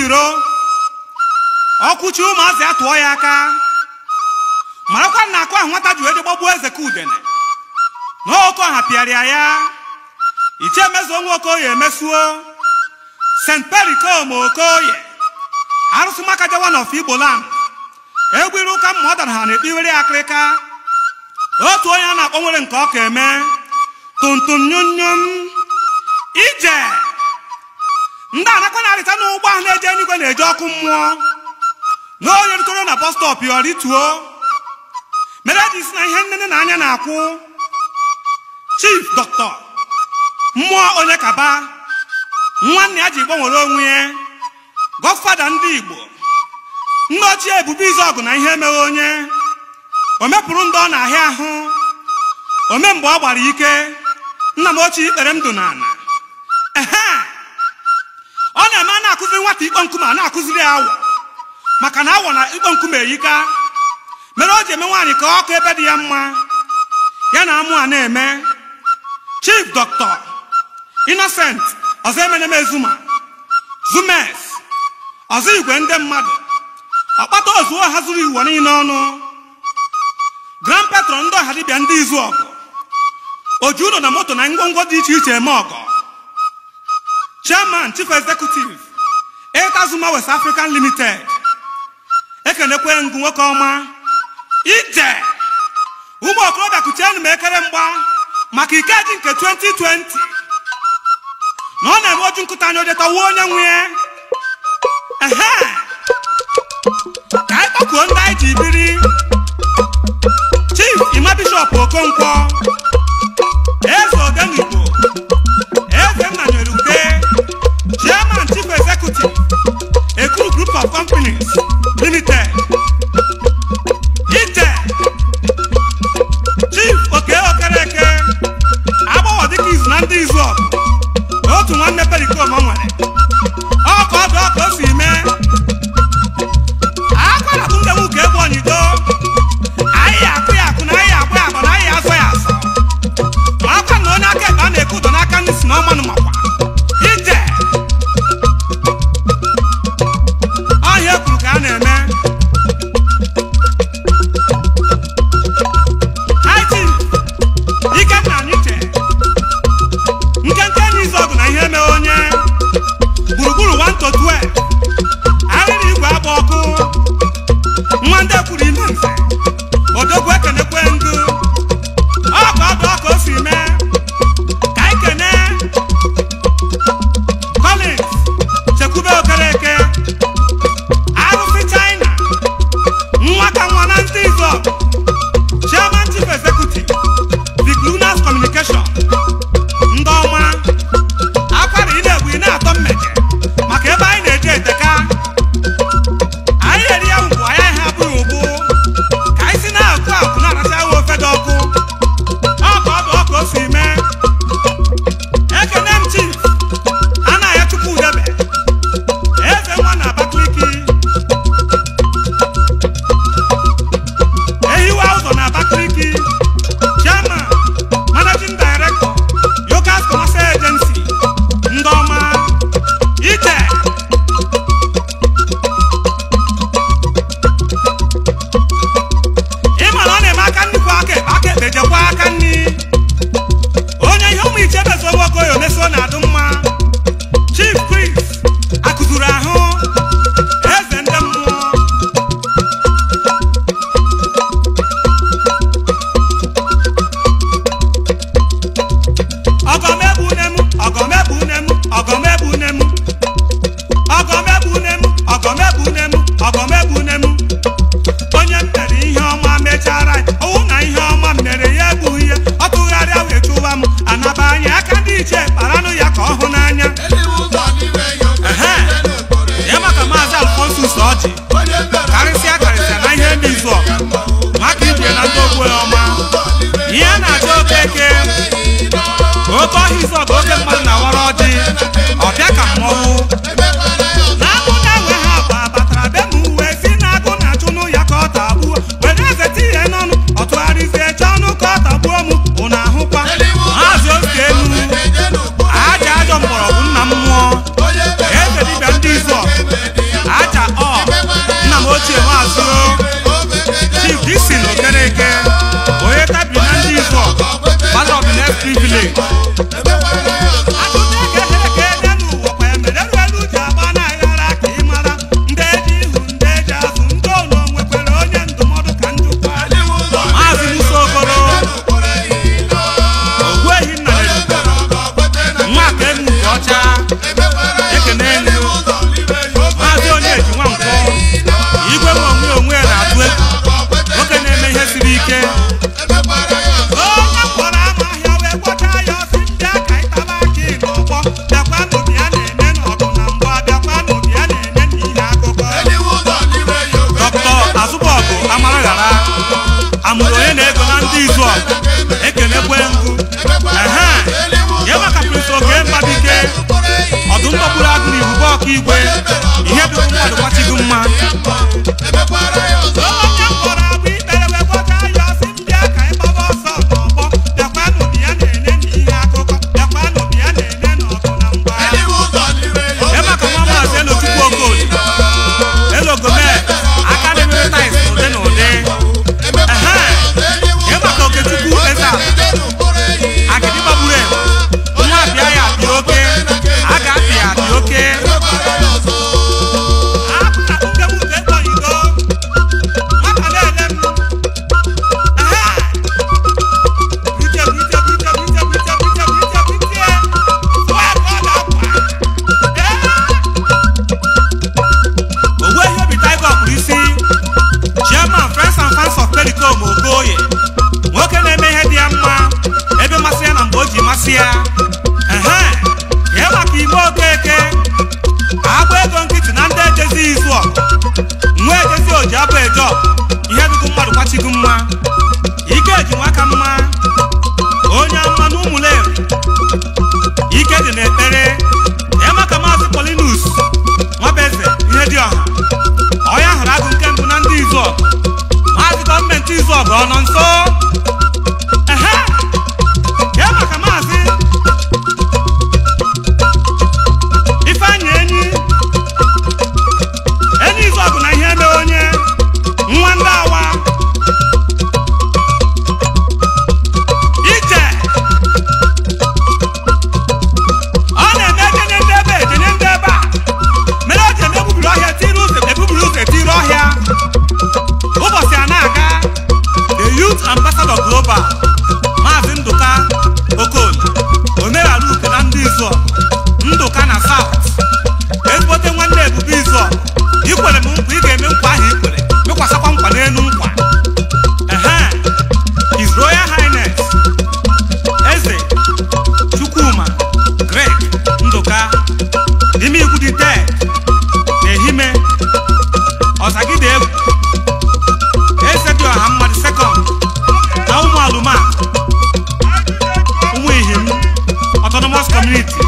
iro ọkwụchi ụmụazị atụọ ya aka marakwa na akwa nwata ji wee gbagbuo eze ka udene n'oke ọha pịarịa ya iche mezuo nwa Okoye emesuo St. Pericom Okoye arụsị maka jewa n'ofe Igbo land egbiri ụka mma ọ dara ha na-ekpiwere akịrịka otu onye a na-akpọ nwere nke ọ ka eme tuntun nyonyom ije ndị anakwa na-arịta n'ụgbọ ahụ na-eje eluigwe na-eje ọkụ mmụọ n'onye rutoro na bus stop ya rituo mere ji isi na ihe nnene na anya na-akwụ Chief Dr. mmụọ onye kaba nwanne ya ji gbanwere onwe ya Godfather ndị Igbo ndị ochie Ebube Izọgụ na ihe emeghe onye o mepụrụ ndị ọ na-ahịa ahụ ome mgbe ọ gbara ike nna m ochie ikpere ndụ n'ala ọ na-eme a na-akụziri nwata ikpo nkume a na-akụziri ya awọ maka na awọ na ikpo nkume eyika mere o ji eme nwaanyị ka ọkụ ebe dị ya mma ya na amụ a na-eme Chief Dr. Innocent ọzọ emeneme Zuma Zumes ọzọ igwe ndị mmadụ ọkpata ozuo ha zuru iwu niile ọnụ Grand Patron ndị ọha dibịa ndị izu ọgụ oju ụlọ na moto na ngwongwo dị iche iche eme ọgọ Chairman Chief Executive Eta Zuma West African Limited ekenekwe ngụ nwoke ọma ije ụmụ okorobịa kuchienụ m ekere mgba maka Ikeji nke 2020 na ọ na-eme oju nkụta anya ojetawa onye nwe ya ka anyị kpọkuo ndị anyị ji biri Chief Ima Bishop Okonkwo Eze Odenigbo Eze Nnanyere Ude Chairman Chief Executive Ekuru Group of Companies Limited ije Chief Oke Okereke agbọghọ dịka izu na ndị izu ọgụ otu nwanne Pericom nwere ọkọ ọdụ ọkụ o si mee akwara bụ ndewu ka egbu onyido anyị akụ ya akụ na anyị agba ya agba na anyị azọ ya azọ ma akwa na onye aka ekpe a na-eke ụdọ n'aka ndị si na ọmanụ makwa ije ọhịa ekwuru ka a na-eme Ikenna Anyuche nkenke enyi izu ọgụ na ihe eme onye gburugburu 1 to 12 arịrị igwe agba ọkụ nwa ndị ekwuru ime nze odogwu ekenekwe ndụ ọkụ ọdụ ọkụ o si mee ka anyị kene Collins Chekwube Okereke arụsị China nwa ka nwa na ndị izu ọgụ Chairman Chief Executive Big Lunas Communication ndị ọma akwara ị na-egbu ị na-atọ mmeje maka ebe anyị na-eje eteka anyị eri ya ugwu anyị ha abụghị ụgbụ ka anyị si na-akụ akụ na-aracha ewe ofe dị ọkụ ọkụ ọdụ ọkụ o si mee ekene m Chief Anaya Chukwu Udebe eze nwa na Abakaliki ehiwa ụzọ na Abakaliki Chairman Managing Director Yogas Commercial Agency ndị ọma ije ịma na ọ na-eme aka nnukwu aka ekpe jekwa aka nni onye ihe ụmụ iche bezo nwa Okoye omeso na-adụ mma Chief Chris akụzuru ahụ eze ndị mmụọ ọgọmebunemu ọgọmebunemu ọgọmebunemu ọgọmebunemu ọgọmebunemu ọgọmebunemu onye m mere ihe ọma mechara owu na ihe ọma mere ya egbughị ya ọ tụghị ekelekwe ngụ ya maka Prince Oge Mbabike ọdụm gbapụrụ agụ na Ihube Ọkaigwe ihe dịkwa mmadụ gbachigo mma nwoke na-eme ihe dị ya mma ebe masị ya na mgbe o ji masị ya ya maka Igbo Okeke agba ego nkịtị na ndị ejezi izu ọgụ nwa ejezi oji abụ eje ihe dịgo mmadụ gbachigo mma ike eji nwaka mma onye ama na ụmụleri ike dị n'ekpere ya maka Maazị Polinus Nwabeze ihe dị ọha ọya hụrụ agụ nke mbụ na ndị izu ọgụ Maazị gọọmenti izu ọgụ ọ nọ nso ya maka Maazị Ifeanyị enyi izu ọgụ na ihe eme onye nwa ndị awa ije ọ na-eme ejenye ndị ebe a mere o ji eme ebubiri ọhịa tiri ụzọ etiri ọhịa ụbọchị a na-aga the Youth Ambassador Global Maazị Ndụka Okoli omerala uke na ndị izu Ndụka na South ezigbote nwanne Ebube izu ikwere m nkwa ị ga-eme nkwa ahụ ikwere mekwasakwa nkwa n'elu nkwa His Royal Highness Eze Chukwuma Greg Ndụka ime ikwu dị ted na-ehime ọzagide egwu eze dị ọha mmadụ sekọnd na ụmụ alụmakụ ụmụ ihim Autonomous Community